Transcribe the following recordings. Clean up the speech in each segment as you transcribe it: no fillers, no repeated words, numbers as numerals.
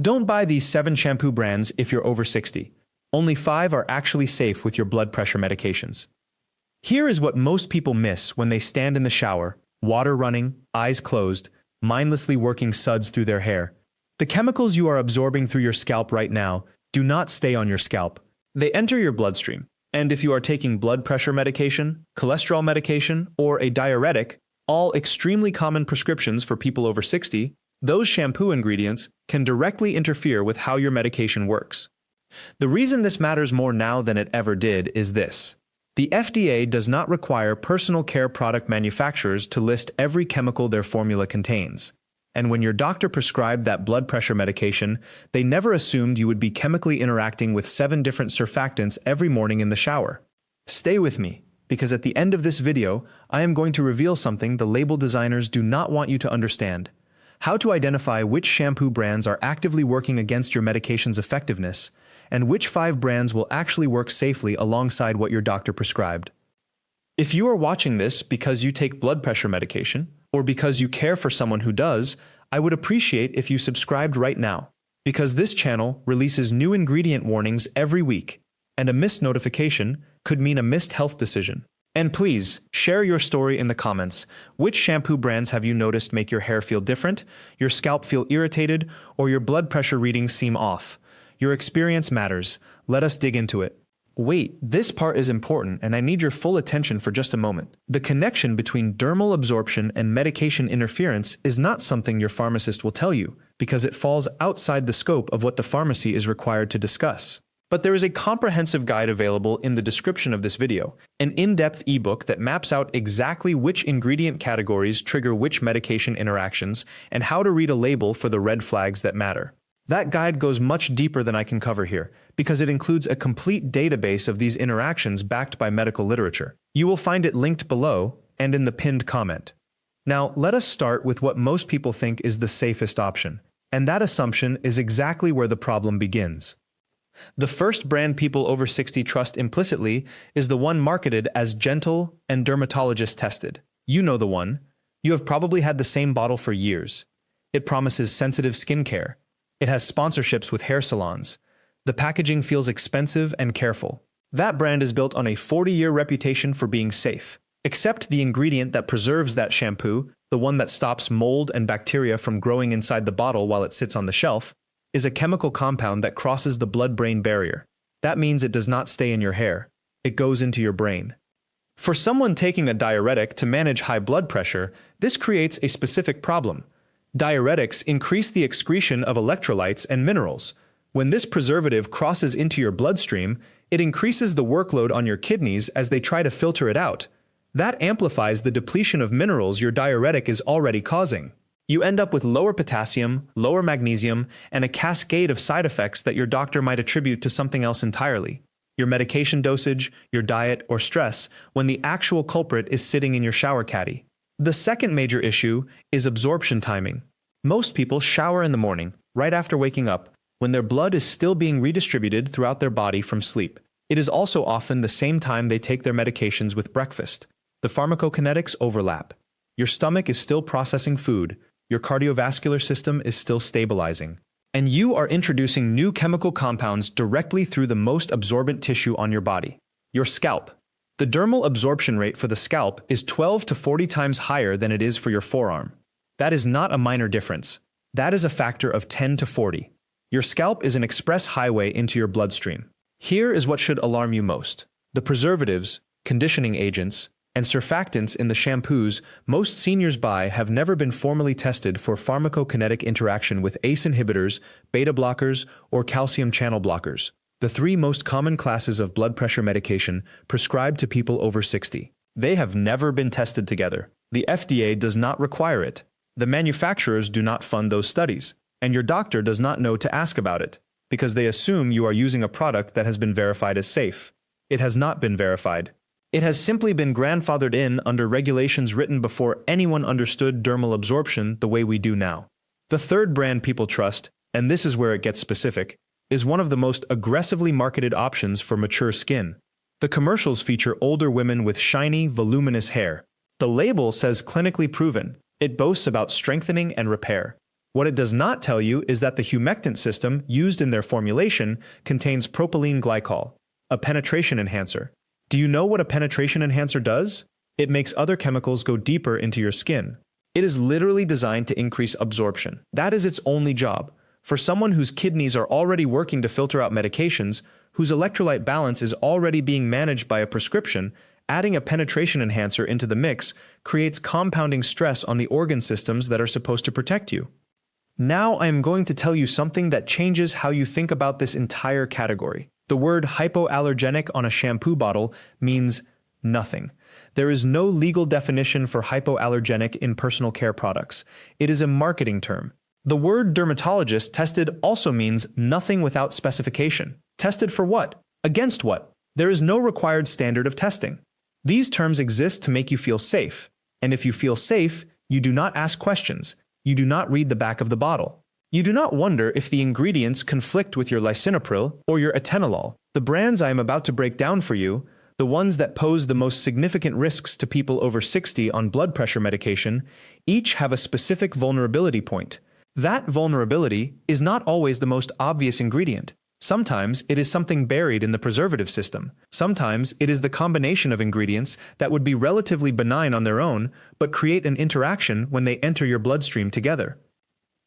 Don't buy these 7 shampoo brands if you're over 60. Only 5 are actually safe with your blood pressure medications. Here is what most people miss when they stand in the shower, water running, eyes closed, mindlessly working suds through their hair. The chemicals you are absorbing through your scalp right now do not stay on your scalp. They enter your bloodstream. And if you are taking blood pressure medication, cholesterol medication, or a diuretic, all extremely common prescriptions for people over 60, those shampoo ingredients can directly interfere with how your medication works. The reason this matters more now than it ever did is this. The FDA does not require personal care product manufacturers to list every chemical their formula contains. And when your doctor prescribed that blood pressure medication, they never assumed you would be chemically interacting with 7 different surfactants every morning in the shower. Stay with me, because at the end of this video, I am going to reveal something the label designers do not want you to understand. How to identify which shampoo brands are actively working against your medication's effectiveness, and which 5 brands will actually work safely alongside what your doctor prescribed. If you are watching this because you take blood pressure medication, or because you care for someone who does, I would appreciate if you subscribed right now, because this channel releases new ingredient warnings every week, and a missed notification could mean a missed health decision. And please, share your story in the comments. Which shampoo brands have you noticed make your hair feel different, your scalp feel irritated, or your blood pressure readings seem off? Your experience matters. Let us dig into it. Wait, this part is important and I need your full attention for just a moment. The connection between dermal absorption and medication interference is not something your pharmacist will tell you, because it falls outside the scope of what the pharmacy is required to discuss. But there is a comprehensive guide available in the description of this video, an in-depth ebook that maps out exactly which ingredient categories trigger which medication interactions and how to read a label for the red flags that matter. That guide goes much deeper than I can cover here, because it includes a complete database of these interactions backed by medical literature. You will find it linked below and in the pinned comment. Now, let us start with what most people think is the safest option, and that assumption is exactly where the problem begins. The first brand people over 60 trust implicitly is the one marketed as gentle and dermatologist tested. You know the one. You have probably had the same bottle for years. It promises sensitive skincare. It has sponsorships with hair salons. The packaging feels expensive and careful. That brand is built on a 40-year reputation for being safe. Except the ingredient that preserves that shampoo, the one that stops mold and bacteria from growing inside the bottle while it sits on the shelf, is a chemical compound that crosses the blood-brain barrier. That means it does not stay in your hair. It goes into your brain. For someone taking a diuretic to manage high blood pressure, this creates a specific problem. Diuretics increase the excretion of electrolytes and minerals. When this preservative crosses into your bloodstream, it increases the workload on your kidneys as they try to filter it out. That amplifies the depletion of minerals your diuretic is already causing. You end up with lower potassium, lower magnesium, and a cascade of side effects that your doctor might attribute to something else entirely. Your medication dosage, your diet, or stress, when the actual culprit is sitting in your shower caddy. The second major issue is absorption timing. Most people shower in the morning, right after waking up, when their blood is still being redistributed throughout their body from sleep. It is also often the same time they take their medications with breakfast. The pharmacokinetics overlap. Your stomach is still processing food, your cardiovascular system is still stabilizing, and you are introducing new chemical compounds directly through the most absorbent tissue on your body, your scalp. The dermal absorption rate for the scalp is 12 to 40 times higher than it is for your forearm. That is not a minor difference. That is a factor of 10 to 40. Your scalp is an express highway into your bloodstream. Here is what should alarm you most. The preservatives, conditioning agents, and surfactants in the shampoos most seniors buy have never been formally tested for pharmacokinetic interaction with ACE inhibitors, beta blockers, or calcium channel blockers, the 3 most common classes of blood pressure medication prescribed to people over 60. They have never been tested together. The FDA does not require it. The manufacturers do not fund those studies, and your doctor does not know to ask about it, because they assume you are using a product that has been verified as safe. It has not been verified. It has simply been grandfathered in under regulations written before anyone understood dermal absorption the way we do now. The third brand people trust, and this is where it gets specific, is one of the most aggressively marketed options for mature skin. The commercials feature older women with shiny, voluminous hair. The label says clinically proven. It boasts about strengthening and repair. What it does not tell you is that the humectant system used in their formulation contains propylene glycol, a penetration enhancer. Do you know what a penetration enhancer does? It makes other chemicals go deeper into your skin. It is literally designed to increase absorption. That is its only job. For someone whose kidneys are already working to filter out medications, whose electrolyte balance is already being managed by a prescription, adding a penetration enhancer into the mix creates compounding stress on the organ systems that are supposed to protect you. Now I am going to tell you something that changes how you think about this entire category. The word hypoallergenic on a shampoo bottle means nothing. There is no legal definition for hypoallergenic in personal care products. It is a marketing term. The word dermatologist tested also means nothing without specification. Tested for what? Against what? There is no required standard of testing. These terms exist to make you feel safe. And if you feel safe, you do not ask questions. You do not read the back of the bottle. You do not wonder if the ingredients conflict with your lisinopril or your atenolol. The brands I am about to break down for you, the ones that pose the most significant risks to people over 60 on blood pressure medication, each have a specific vulnerability point. That vulnerability is not always the most obvious ingredient. Sometimes it is something buried in the preservative system. Sometimes it is the combination of ingredients that would be relatively benign on their own, but create an interaction when they enter your bloodstream together.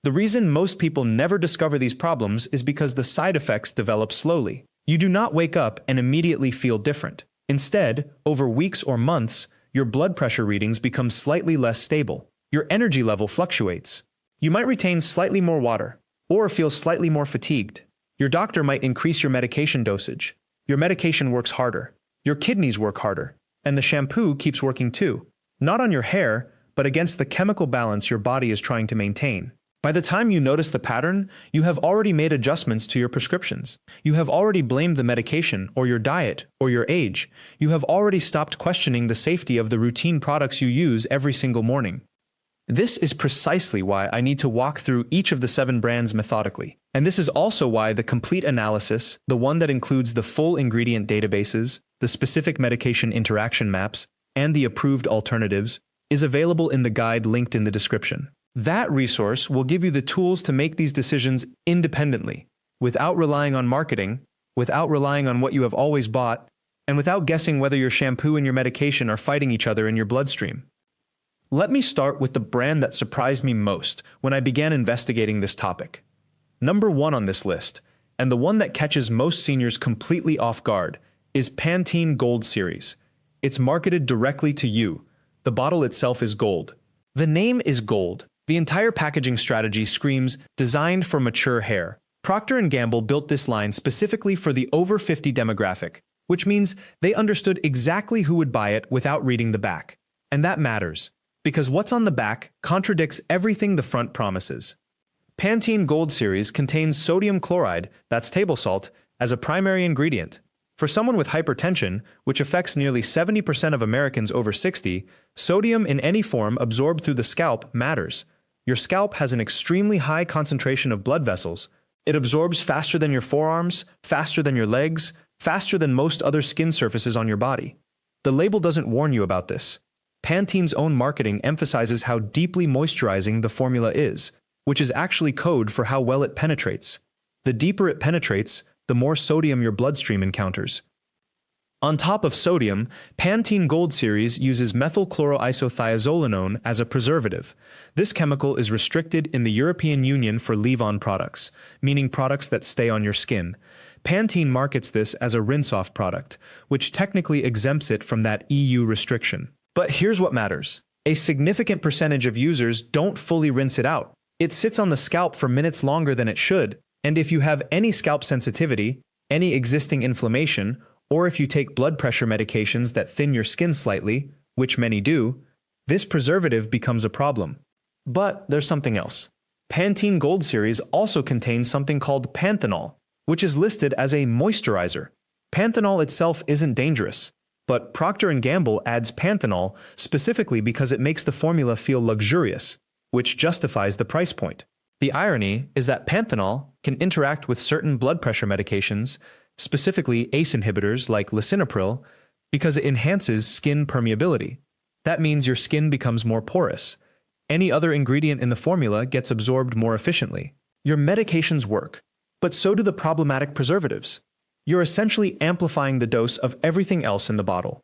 The reason most people never discover these problems is because the side effects develop slowly. You do not wake up and immediately feel different. Instead, over weeks or months, your blood pressure readings become slightly less stable. Your energy level fluctuates. You might retain slightly more water, or feel slightly more fatigued. Your doctor might increase your medication dosage. Your medication works harder. Your kidneys work harder. And the shampoo keeps working too. Not on your hair, but against the chemical balance your body is trying to maintain. By the time you notice the pattern, you have already made adjustments to your prescriptions. You have already blamed the medication, or your diet, or your age. You have already stopped questioning the safety of the routine products you use every single morning. This is precisely why I need to walk through each of the 7 brands methodically. And this is also why the complete analysis, the one that includes the full ingredient databases, the specific medication interaction maps, and the approved alternatives, is available in the guide linked in the description. That resource will give you the tools to make these decisions independently, without relying on marketing, without relying on what you have always bought, and without guessing whether your shampoo and your medication are fighting each other in your bloodstream. Let me start with the brand that surprised me most when I began investigating this topic. Number 1 on this list, and the one that catches most seniors completely off guard, is Pantene Gold Series. It's marketed directly to you. The bottle itself is gold. The name is gold. The entire packaging strategy screams, designed for mature hair. Procter & Gamble built this line specifically for the over 50 demographic, which means they understood exactly who would buy it without reading the back. And that matters, because what's on the back contradicts everything the front promises. Pantene Gold Series contains sodium chloride, that's table salt, as a primary ingredient. For someone with hypertension, which affects nearly 70% of Americans over 60, sodium in any form absorbed through the scalp matters. Your scalp has an extremely high concentration of blood vessels. It absorbs faster than your forearms, faster than your legs, faster than most other skin surfaces on your body. The label doesn't warn you about this. Pantene's own marketing emphasizes how deeply moisturizing the formula is, which is actually code for how well it penetrates. The deeper it penetrates, the more sodium your bloodstream encounters. On top of sodium, Pantene Gold Series uses methylchloroisothiazolinone as a preservative. This chemical is restricted in the European Union for leave-on products, meaning products that stay on your skin. Pantene markets this as a rinse-off product, which technically exempts it from that EU restriction. But here's what matters. A significant percentage of users don't fully rinse it out. It sits on the scalp for minutes longer than it should, and if you have any scalp sensitivity, any existing inflammation, or if you take blood pressure medications that thin your skin slightly, which many do, this preservative becomes a problem. But there's something else. Pantene Gold Series also contains something called panthenol, which is listed as a moisturizer. Panthenol itself isn't dangerous, but Procter & Gamble adds panthenol specifically because it makes the formula feel luxurious, which justifies the price point. The irony is that panthenol can interact with certain blood pressure medications, specifically ACE inhibitors like lisinopril, because it enhances skin permeability. That means your skin becomes more porous. Any other ingredient in the formula gets absorbed more efficiently. Your medications work, but so do the problematic preservatives. You're essentially amplifying the dose of everything else in the bottle.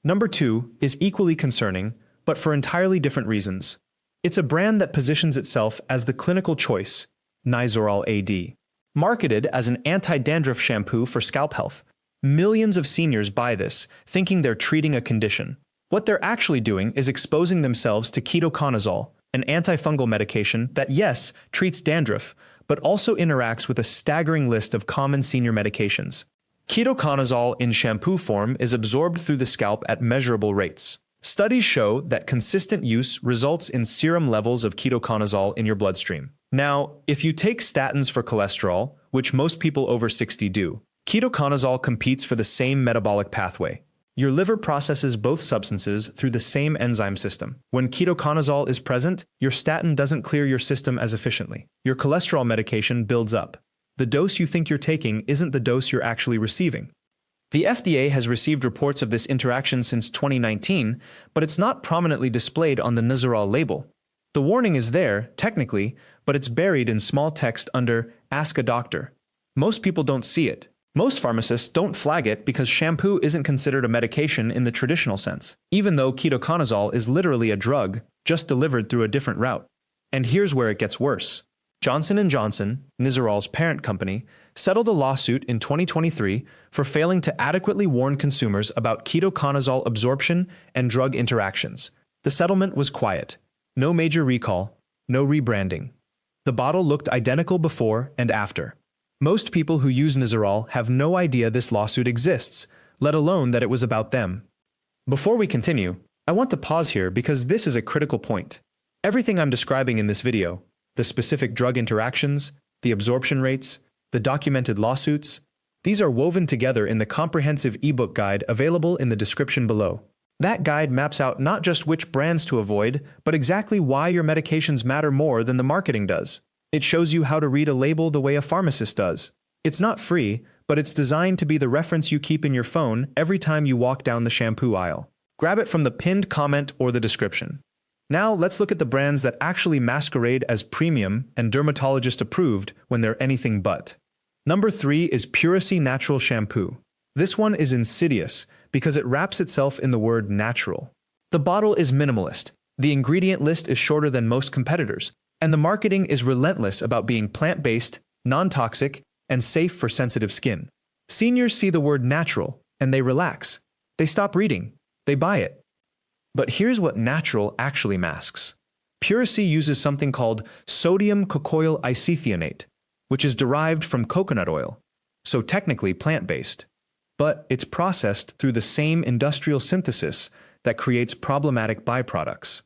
Number 2 is equally concerning, but for entirely different reasons. It's a brand that positions itself as the clinical choice, Nizoral AD. Marketed as an anti-dandruff shampoo for scalp health, millions of seniors buy this, thinking they're treating a condition. What they're actually doing is exposing themselves to ketoconazole, an antifungal medication that, yes, treats dandruff, but also interacts with a staggering list of common senior medications. Ketoconazole in shampoo form is absorbed through the scalp at measurable rates. Studies show that consistent use results in serum levels of ketoconazole in your bloodstream. Now, if you take statins for cholesterol, which most people over 60 do, ketoconazole competes for the same metabolic pathway. Your liver processes both substances through the same enzyme system. When ketoconazole is present, your statin doesn't clear your system as efficiently. Your cholesterol medication builds up. The dose you think you're taking isn't the dose you're actually receiving. The FDA has received reports of this interaction since 2019, but it's not prominently displayed on the Nizoral label. The warning is there, technically, but it's buried in small text under "Ask a Doctor." Most people don't see it. Most pharmacists don't flag it because shampoo isn't considered a medication in the traditional sense, even though ketoconazole is literally a drug, just delivered through a different route. And here's where it gets worse. Johnson & Johnson, Nizoral's parent company, settled a lawsuit in 2023 for failing to adequately warn consumers about ketoconazole absorption and drug interactions. The settlement was quiet. No major recall, no rebranding. The bottle looked identical before and after. Most people who use Nizoral have no idea this lawsuit exists, let alone that it was about them. Before we continue, I want to pause here because this is a critical point. Everything I'm describing in this video, the specific drug interactions, the absorption rates, the documented lawsuits, these are woven together in the comprehensive ebook guide available in the description below. That guide maps out not just which brands to avoid, but exactly why your medications matter more than the marketing does. It shows you how to read a label the way a pharmacist does. It's not free, but it's designed to be the reference you keep in your phone every time you walk down the shampoo aisle. Grab it from the pinned comment or the description. Now let's look at the brands that actually masquerade as premium and dermatologist approved when they're anything but. Number 3 is Pressu Natural Shampoo. This one is insidious because it wraps itself in the word natural. The bottle is minimalist, the ingredient list is shorter than most competitors, and the marketing is relentless about being plant-based, non-toxic, and safe for sensitive skin. Seniors see the word natural, and they relax. They stop reading. They buy it. But here's what natural actually masks. Pressu uses something called sodium cocoyl isethionate, which is derived from coconut oil, so technically plant-based. But it's processed through the same industrial synthesis that creates problematic byproducts.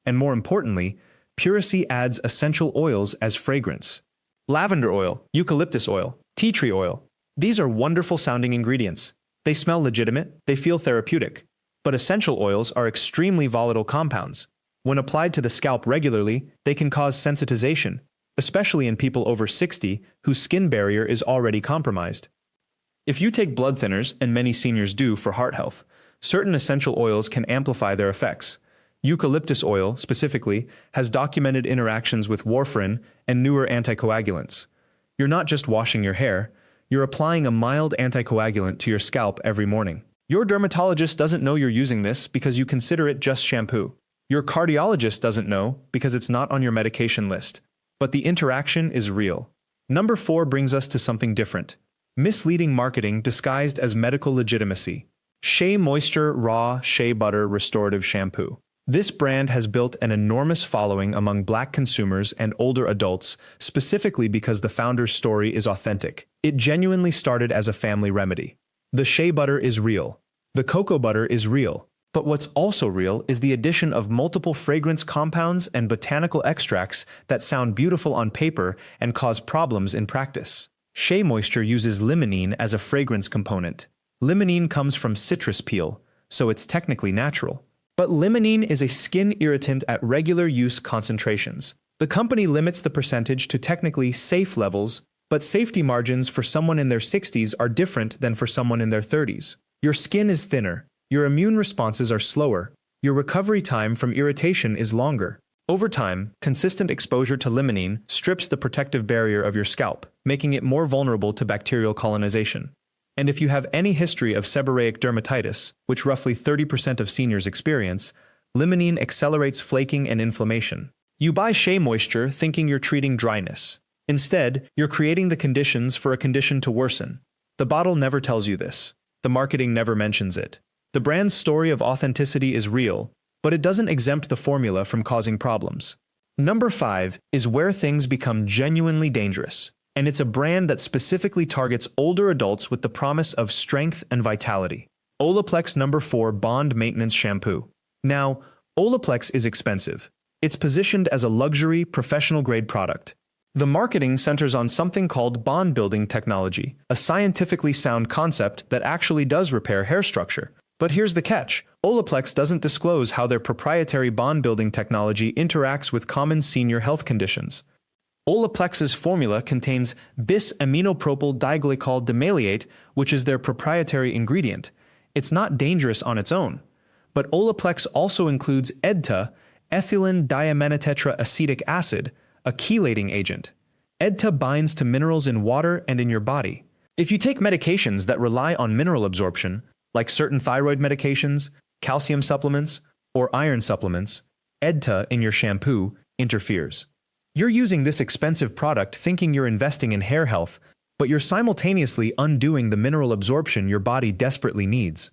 And more importantly, Pressu adds essential oils as fragrance. Lavender oil, eucalyptus oil, tea tree oil. These are wonderful sounding ingredients. They smell legitimate, they feel therapeutic. But essential oils are extremely volatile compounds. When applied to the scalp regularly, they can cause sensitization, especially in people over 60 whose skin barrier is already compromised. If you take blood thinners, and many seniors do for heart health, certain essential oils can amplify their effects. Eucalyptus oil, specifically, has documented interactions with warfarin and newer anticoagulants. You're not just washing your hair, you're applying a mild anticoagulant to your scalp every morning. Your dermatologist doesn't know you're using this because you consider it just shampoo. Your cardiologist doesn't know because it's not on your medication list. But the interaction is real. Number 4 brings us to something different. Misleading marketing disguised as medical legitimacy. Shea Moisture Raw Shea Butter Restorative Shampoo. This brand has built an enormous following among Black consumers and older adults, specifically because the founder's story is authentic. It genuinely started as a family remedy. The shea butter is real. The cocoa butter is real. But what's also real is the addition of multiple fragrance compounds and botanical extracts that sound beautiful on paper and cause problems in practice. Shea Moisture uses limonene as a fragrance component. Limonene comes from citrus peel, so it's technically natural. But limonene is a skin irritant at regular use concentrations. The company limits the percentage to technically safe levels, but safety margins for someone in their 60s are different than for someone in their 30s. Your skin is thinner, your immune responses are slower, your recovery time from irritation is longer. Over time, consistent exposure to limonene strips the protective barrier of your scalp, making it more vulnerable to bacterial colonization. And if you have any history of seborrheic dermatitis, which roughly 30% of seniors experience, limonene accelerates flaking and inflammation. You buy Shea Moisture thinking you're treating dryness. Instead, you're creating the conditions for a condition to worsen. The bottle never tells you this. The marketing never mentions it. The brand's story of authenticity is real, but it doesn't exempt the formula from causing problems. Number 5 is where things become genuinely dangerous, and it's a brand that specifically targets older adults with the promise of strength and vitality. Olaplex Number 4 Bond Maintenance Shampoo. Now, Olaplex is expensive. It's positioned as a luxury, professional-grade product. The marketing centers on something called bond-building technology, a scientifically sound concept that actually does repair hair structure. But here's the catch. Olaplex doesn't disclose how their proprietary bond-building technology interacts with common senior health conditions. Olaplex's formula contains bis-aminopropyl diglycol dimaleate, which is their proprietary ingredient. It's not dangerous on its own. But Olaplex also includes EDTA, ethylene diaminitetracetic acid, a chelating agent. EDTA binds to minerals in water and in your body. If you take medications that rely on mineral absorption, like certain thyroid medications, calcium supplements, or iron supplements, EDTA in your shampoo interferes. You're using this expensive product thinking you're investing in hair health, but you're simultaneously undoing the mineral absorption your body desperately needs.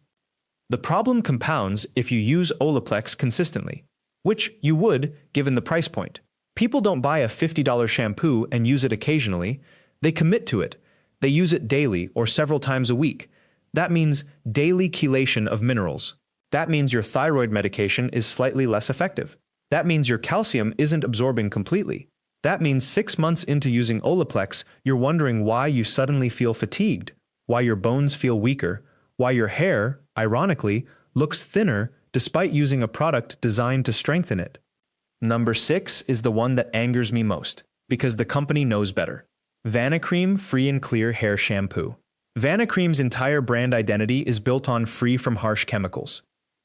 The problem compounds if you use Olaplex consistently, which you would given the price point. People don't buy a $50 shampoo and use it occasionally. They commit to it. They use it daily or several times a week. That means daily chelation of minerals. That means your thyroid medication is slightly less effective. That means your calcium isn't absorbing completely. That means 6 months into using Olaplex, you're wondering why you suddenly feel fatigued, why your bones feel weaker, why your hair, ironically, looks thinner despite using a product designed to strengthen it. Number 6 is the one that angers me most, because the company knows better. Vanicream Free and Clear Hair Shampoo. Vanicream's entire brand identity is built on free from harsh chemicals.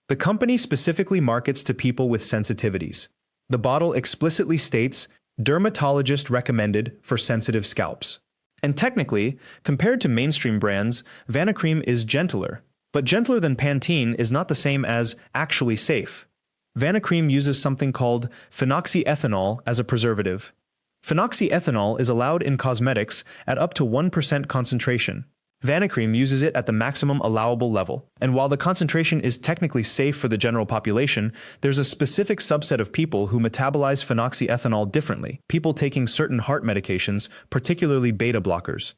The company specifically markets to people with sensitivities. The bottle explicitly states, dermatologist recommended for sensitive scalps. And technically, compared to mainstream brands, Vanicream is gentler. But gentler than Pantene is not the same as actually safe. Vanicream uses something called phenoxyethanol as a preservative. Phenoxyethanol is allowed in cosmetics at up to 1% concentration. Vanicream uses it at the maximum allowable level, and while the concentration is technically safe for the general population, there's a specific subset of people who metabolize phenoxyethanol differently, people taking certain heart medications, particularly beta blockers.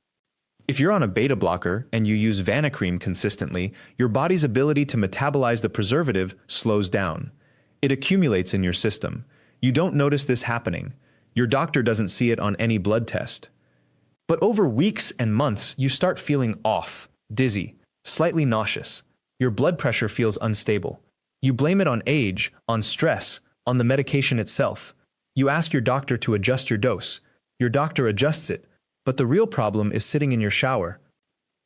If you're on a beta blocker and you use Vanicream consistently, your body's ability to metabolize the preservative slows down. It accumulates in your system. You don't notice this happening. Your doctor doesn't see it on any blood test. But over weeks and months, you start feeling off, dizzy, slightly nauseous. Your blood pressure feels unstable. You blame it on age, on stress, on the medication itself. You ask your doctor to adjust your dose. Your doctor adjusts it, but the real problem is sitting in your shower.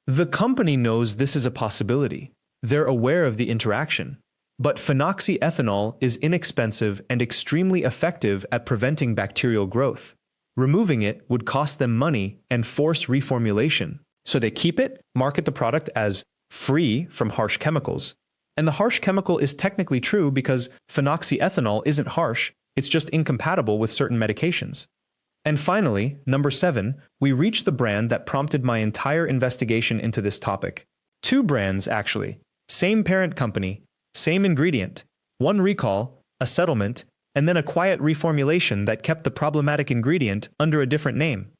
The company knows this is a possibility. They're aware of the interaction. But phenoxyethanol is inexpensive and extremely effective at preventing bacterial growth. Removing it would cost them money and force reformulation. So they keep it, market the product as free from harsh chemicals. And the harsh chemical is technically true because phenoxyethanol isn't harsh, it's just incompatible with certain medications. And finally, number 7, we reach the brand that prompted my entire investigation into this topic. 2 brands, actually. Same parent company, same ingredient, 1 recall, a settlement, and then a quiet reformulation that kept the problematic ingredient under a different name.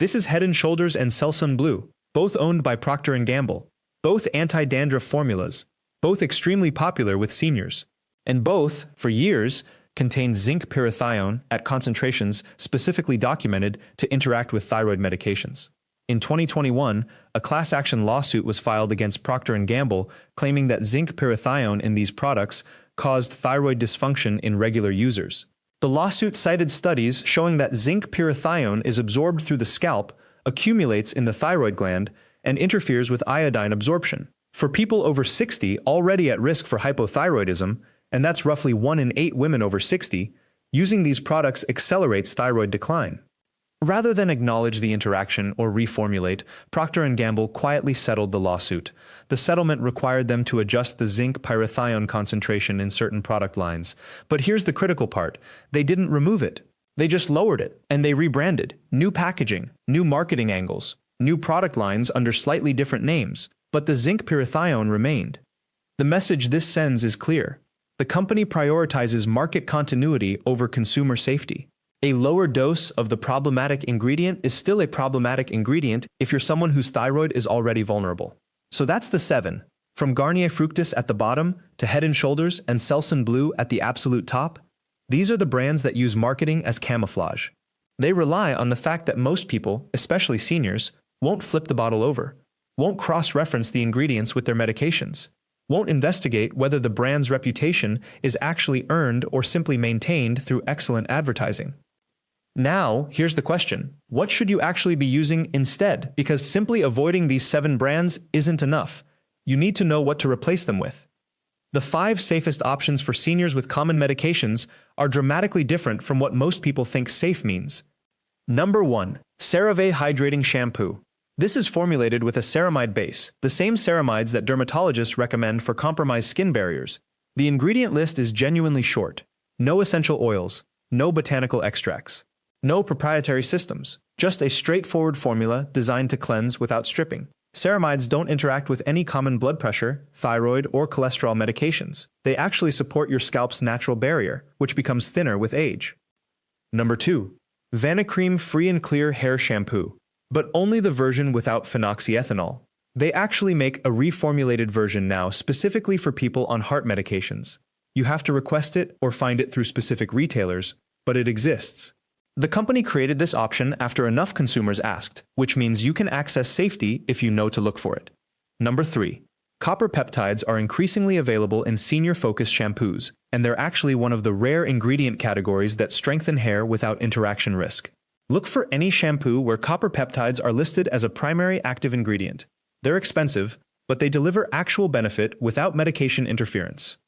This is Head & Shoulders and Selsun Blue, both owned by Procter & Gamble, both anti-dandruff formulas, both extremely popular with seniors, and both, for years, contain zinc pyrithione at concentrations specifically documented to interact with thyroid medications. In 2021, a class action lawsuit was filed against Procter & Gamble claiming that zinc pyrithione in these products caused thyroid dysfunction in regular users. The lawsuit cited studies showing that zinc pyrithione is absorbed through the scalp, accumulates in the thyroid gland, and interferes with iodine absorption. For people over 60 already at risk for hypothyroidism, and that's roughly 1 in 8 women over 60, Using these products accelerates thyroid decline. Rather than acknowledge the interaction or reformulate, Procter & Gamble quietly settled the lawsuit. The settlement required them to adjust the zinc pyrithione concentration in certain product lines. But here's the critical part. They didn't remove it. They just lowered it, and they rebranded. New packaging, new marketing angles, new product lines under slightly different names. But the zinc pyrithione remained. The message this sends is clear. The company prioritizes market continuity over consumer safety. A lower dose of the problematic ingredient is still a problematic ingredient if you're someone whose thyroid is already vulnerable. So that's the 7. From Garnier Fructis at the bottom to Head & Shoulders and Selsun Blue at the absolute top, these are the brands that use marketing as camouflage. They rely on the fact that most people, especially seniors, won't flip the bottle over, won't cross-reference the ingredients with their medications, won't investigate whether the brand's reputation is actually earned or simply maintained through excellent advertising. Now, here's the question. What should you actually be using instead? Because simply avoiding these 7 brands isn't enough. You need to know what to replace them with. The 5 safest options for seniors with common medications are dramatically different from what most people think safe means. Number 1. CeraVe Hydrating Shampoo. This is formulated with a ceramide base, the same ceramides that dermatologists recommend for compromised skin barriers. The ingredient list is genuinely short. No essential oils, no botanical extracts. No proprietary systems, just a straightforward formula designed to cleanse without stripping. Ceramides don't interact with any common blood pressure, thyroid, or cholesterol medications. They actually support your scalp's natural barrier, which becomes thinner with age. Number 2. Vanicream Free and Clear Hair Shampoo. But only the version without phenoxyethanol. They actually make a reformulated version now specifically for people on heart medications. You have to request it or find it through specific retailers, but it exists. The company created this option after enough consumers asked, which means you can access safety if you know to look for it. Number 3. Copper peptides are increasingly available in senior-focused shampoos, and they're actually one of the rare ingredient categories that strengthen hair without interaction risk. Look for any shampoo where copper peptides are listed as a primary active ingredient. They're expensive, but they deliver actual benefit without medication interference.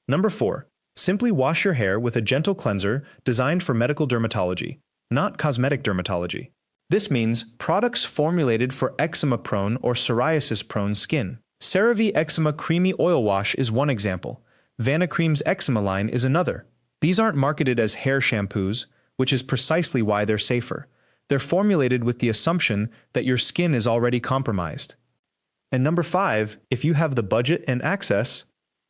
Number 4. Simply wash your hair with a gentle cleanser designed for medical dermatology, not cosmetic dermatology. This means products formulated for eczema-prone or psoriasis-prone skin. CeraVe Eczema Creamy Oil Wash is one example. Vanicream's eczema line is another. These aren't marketed as hair shampoos, which is precisely why they're safer. They're formulated with the assumption that your skin is already compromised. And number 5, if you have the budget and access,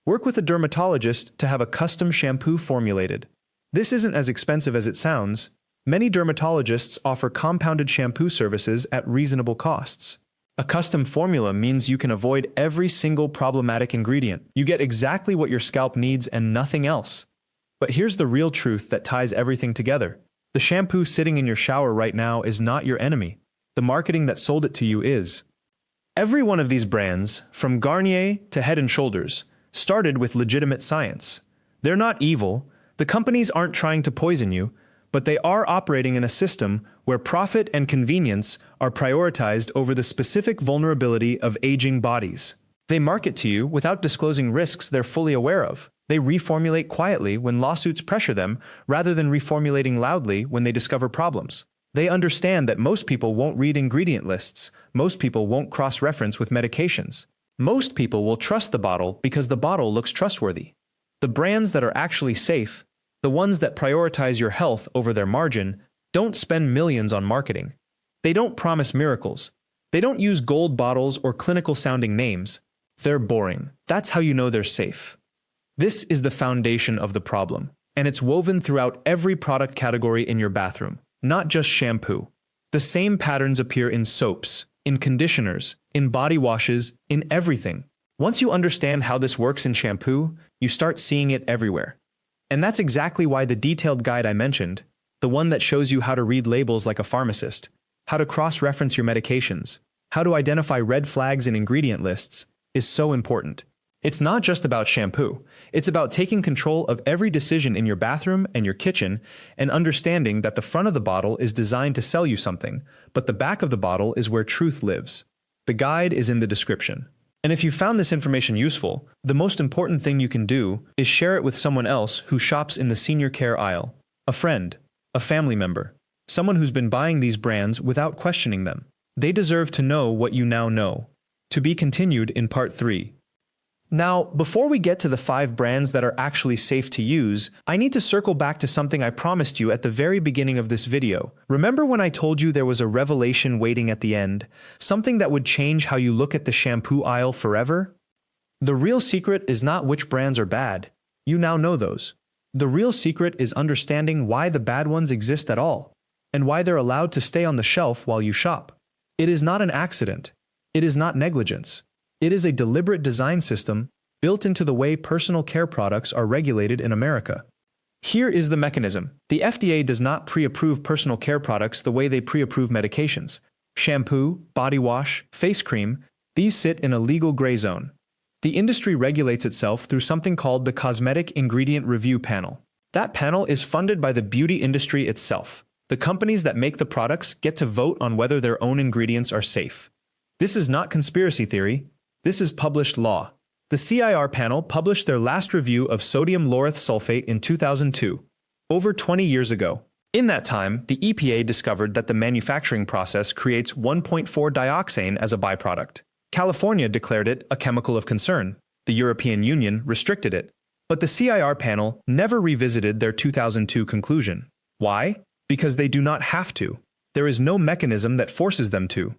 work with a dermatologist to have a custom shampoo formulated. This isn't as expensive as it sounds. Many dermatologists offer compounded shampoo services at reasonable costs. A custom formula means you can avoid every single problematic ingredient. You get exactly what your scalp needs and nothing else. But here's the real truth that ties everything together. The shampoo sitting in your shower right now is not your enemy. The marketing that sold it to you is. Every one of these brands, from Garnier to Head & Shoulders, started with legitimate science. They're not evil. The companies aren't trying to poison you, but they are operating in a system where profit and convenience are prioritized over the specific vulnerability of aging bodies. They market to you without disclosing risks they're fully aware of. They reformulate quietly when lawsuits pressure them, rather than reformulating loudly when they discover problems. They understand that most people won't read ingredient lists. Most people won't cross-reference with medications. Most people will trust the bottle because the bottle looks trustworthy. The brands that are actually safe, the ones that prioritize your health over their margin, don't spend millions on marketing. They don't promise miracles. They don't use gold bottles or clinical-sounding names. They're boring. That's how you know they're safe. This is the foundation of the problem, and it's woven throughout every product category in your bathroom, not just shampoo. The same patterns appear in soaps, in conditioners, in body washes, in everything. Once you understand how this works in shampoo, you start seeing it everywhere. And that's exactly why the detailed guide I mentioned, the one that shows you how to read labels like a pharmacist, how to cross-reference your medications, how to identify red flags in ingredient lists, is so important. It's not just about shampoo. It's about taking control of every decision in your bathroom and your kitchen and understanding that the front of the bottle is designed to sell you something, but the back of the bottle is where truth lives. The guide is in the description. And if you found this information useful, the most important thing you can do is share it with someone else who shops in the senior care aisle. A friend, a family member, someone who's been buying these brands without questioning them. They deserve to know what you now know. To be continued in part 3. Now, before we get to the 5 brands that are actually safe to use, I need to circle back to something I promised you at the very beginning of this video. Remember when I told you there was a revelation waiting at the end? Something that would change how you look at the shampoo aisle forever? The real secret is not which brands are bad. You now know those. The real secret is understanding why the bad ones exist at all, and why they're allowed to stay on the shelf while you shop. It is not an accident. It is not negligence. It is a deliberate design system built into the way personal care products are regulated in America. Here is the mechanism. The FDA does not pre-approve personal care products the way they pre-approve medications. Shampoo, body wash, face cream, these sit in a legal gray zone. The industry regulates itself through something called the Cosmetic Ingredient Review Panel. That panel is funded by the beauty industry itself. The companies that make the products get to vote on whether their own ingredients are safe. This is not conspiracy theory. This is published law. The CIR panel published their last review of sodium lauryl sulfate in 2002, over 20 years ago. In that time, the EPA discovered that the manufacturing process creates 1,4-dioxane as a byproduct. California declared it a chemical of concern. The European Union restricted it. But the CIR panel never revisited their 2002 conclusion. Why? Because they do not have to. There is no mechanism that forces them to.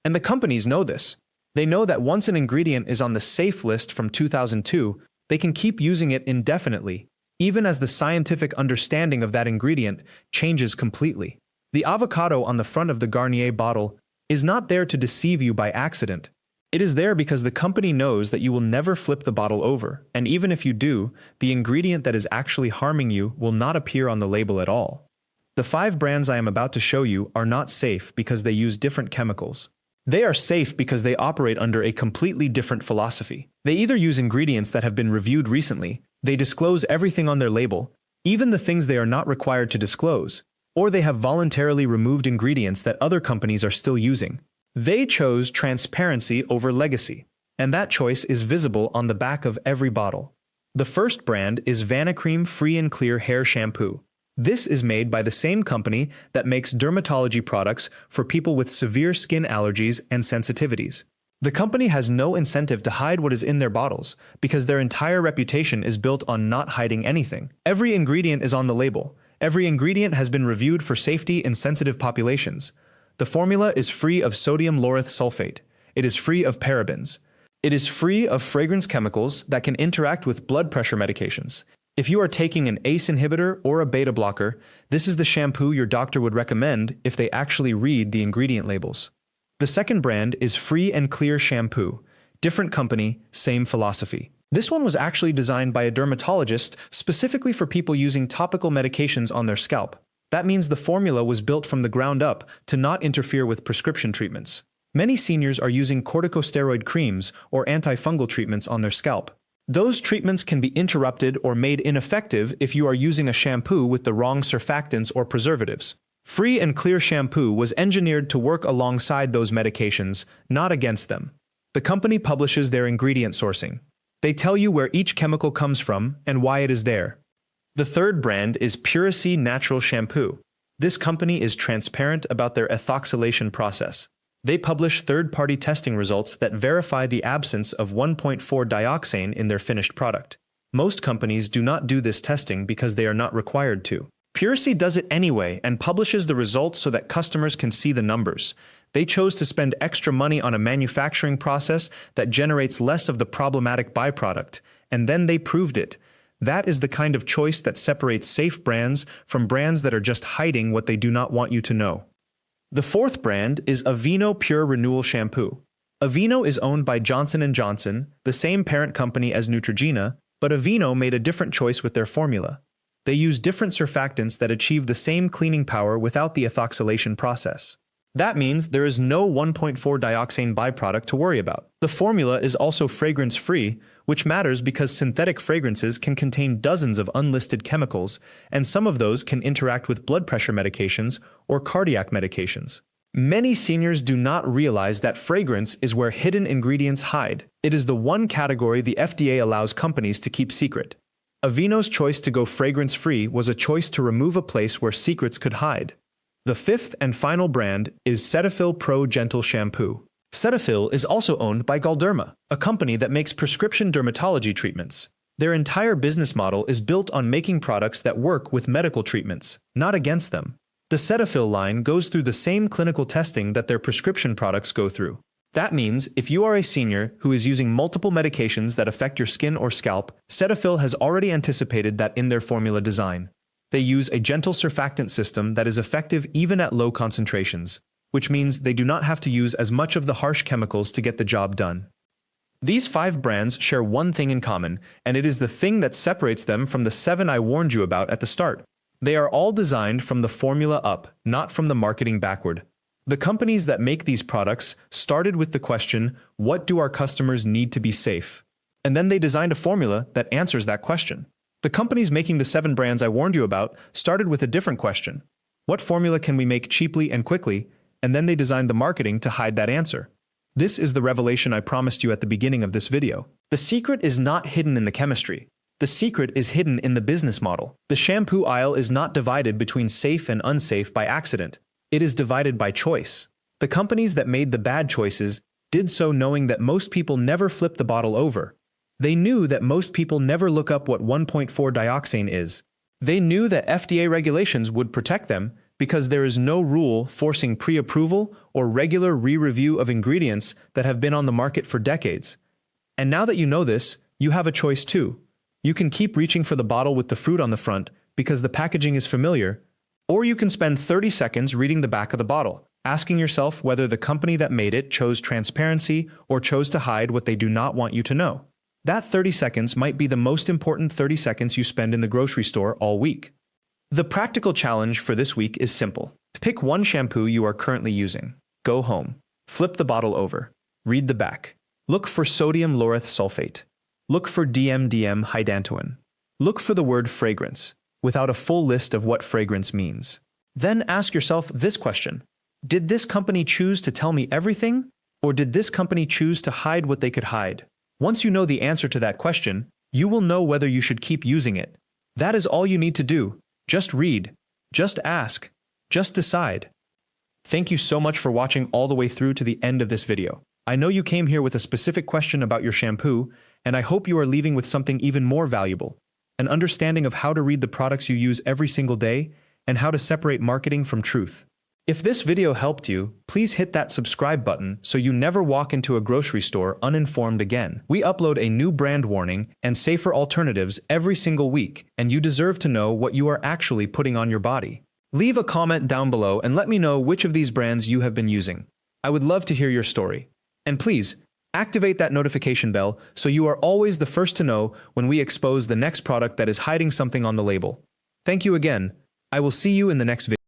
And the companies know this. They know that once an ingredient is on the safe list from 2002, they can keep using it indefinitely, even as the scientific understanding of that ingredient changes completely. The avocado on the front of the Garnier bottle is not there to deceive you by accident. It is there because the company knows that you will never flip the bottle over, and even if you do, the ingredient that is actually harming you will not appear on the label at all. The 5 brands I am about to show you are not safe because they use different chemicals. They are safe because they operate under a completely different philosophy. They either use ingredients that have been reviewed recently, they disclose everything on their label, even the things they are not required to disclose, or they have voluntarily removed ingredients that other companies are still using. They chose transparency over legacy, and that choice is visible on the back of every bottle. The first brand is Vanicream Free and Clear Hair Shampoo. This is made by the same company that makes dermatology products for people with severe skin allergies and sensitivities. The company has no incentive to hide what is in their bottles because their entire reputation is built on not hiding anything. Every ingredient is on the label. Every ingredient has been reviewed for safety in sensitive populations. The formula is free of sodium lauryl sulfate. It is free of parabens. It is free of fragrance chemicals that can interact with blood pressure medications. If you are taking an ACE inhibitor or a beta blocker, this is the shampoo your doctor would recommend if they actually read the ingredient labels. The second brand is Free and Clear Shampoo. Different company, same philosophy. This one was actually designed by a dermatologist specifically for people using topical medications on their scalp. That means the formula was built from the ground up to not interfere with prescription treatments. Many seniors are using corticosteroid creams or antifungal treatments on their scalp. Those treatments can be interrupted or made ineffective if you are using a shampoo with the wrong surfactants or preservatives. Free and Clear Shampoo was engineered to work alongside those medications, not against them. The company publishes their ingredient sourcing. They tell you where each chemical comes from and why it is there. The third brand is Pressu Natural Shampoo. This company is transparent about their ethoxylation process. They publish third-party testing results that verify the absence of 1,4-dioxane in their finished product. Most companies do not do this testing because they are not required to. Pressu does it anyway and publishes the results so that customers can see the numbers. They chose to spend extra money on a manufacturing process that generates less of the problematic byproduct, and then they proved it. That is the kind of choice that separates safe brands from brands that are just hiding what they do not want you to know. The fourth brand is Aveeno Pure Renewal Shampoo. Aveeno is owned by Johnson & Johnson, the same parent company as Neutrogena, but Aveeno made a different choice with their formula. They use different surfactants that achieve the same cleaning power without the ethoxylation process. That means there is no 1,4-dioxane byproduct to worry about. The formula is also fragrance-free, which matters because synthetic fragrances can contain dozens of unlisted chemicals, and some of those can interact with blood pressure medications or cardiac medications. Many seniors do not realize that fragrance is where hidden ingredients hide. It is the one category the FDA allows companies to keep secret. Aveeno's choice to go fragrance-free was a choice to remove a place where secrets could hide. The fifth and final brand is Cetaphil Pro Gentle Shampoo. Cetaphil is also owned by Galderma, a company that makes prescription dermatology treatments. Their entire business model is built on making products that work with medical treatments, not against them. The Cetaphil line goes through the same clinical testing that their prescription products go through. That means if you are a senior who is using multiple medications that affect your skin or scalp, Cetaphil has already anticipated that in their formula design. They use a gentle surfactant system that is effective even at low concentrations, which means they do not have to use as much of the harsh chemicals to get the job done. These 5 brands share one thing in common, and it is the thing that separates them from the 7 I warned you about at the start. They are all designed from the formula up, not from the marketing backward. The companies that make these products started with the question, what do our customers need to be safe? And then they designed a formula that answers that question. The companies making the 7 brands I warned you about started with a different question. What formula can we make cheaply and quickly? And then they designed the marketing to hide that answer. This is the revelation I promised you at the beginning of this video. The secret is not hidden in the chemistry. The secret is hidden in the business model. The shampoo aisle is not divided between safe and unsafe by accident. It is divided by choice. The companies that made the bad choices did so knowing that most people never flip the bottle over. They knew that most people never look up what 1.4 dioxane is. They knew that FDA regulations would protect them because there is no rule forcing pre-approval or regular re-review of ingredients that have been on the market for decades. And now that you know this, you have a choice too. You can keep reaching for the bottle with the fruit on the front because the packaging is familiar, or you can spend 30 seconds reading the back of the bottle, asking yourself whether the company that made it chose transparency or chose to hide what they do not want you to know. That 30 seconds might be the most important 30 seconds you spend in the grocery store all week. The practical challenge for this week is simple. Pick one shampoo you are currently using. Go home. Flip the bottle over. Read the back. Look for sodium lauryl sulfate. Look for DMDM hydantoin. Look for the word fragrance, without a full list of what fragrance means. Then ask yourself this question. Did this company choose to tell me everything, or did this company choose to hide what they could hide? Once you know the answer to that question, you will know whether you should keep using it. That is all you need to do. Just read. Just ask. Just decide. Thank you so much for watching all the way through to the end of this video. I know you came here with a specific question about your shampoo, and I hope you are leaving with something even more valuable. An understanding of how to read the products you use every single day, and how to separate marketing from truth. If this video helped you, please hit that subscribe button so you never walk into a grocery store uninformed again. We upload a new brand warning and safer alternatives every single week, and you deserve to know what you are actually putting on your body. Leave a comment down below and let me know which of these brands you have been using. I would love to hear your story. And please, activate that notification bell so you are always the first to know when we expose the next product that is hiding something on the label. Thank you again. I will see you in the next video.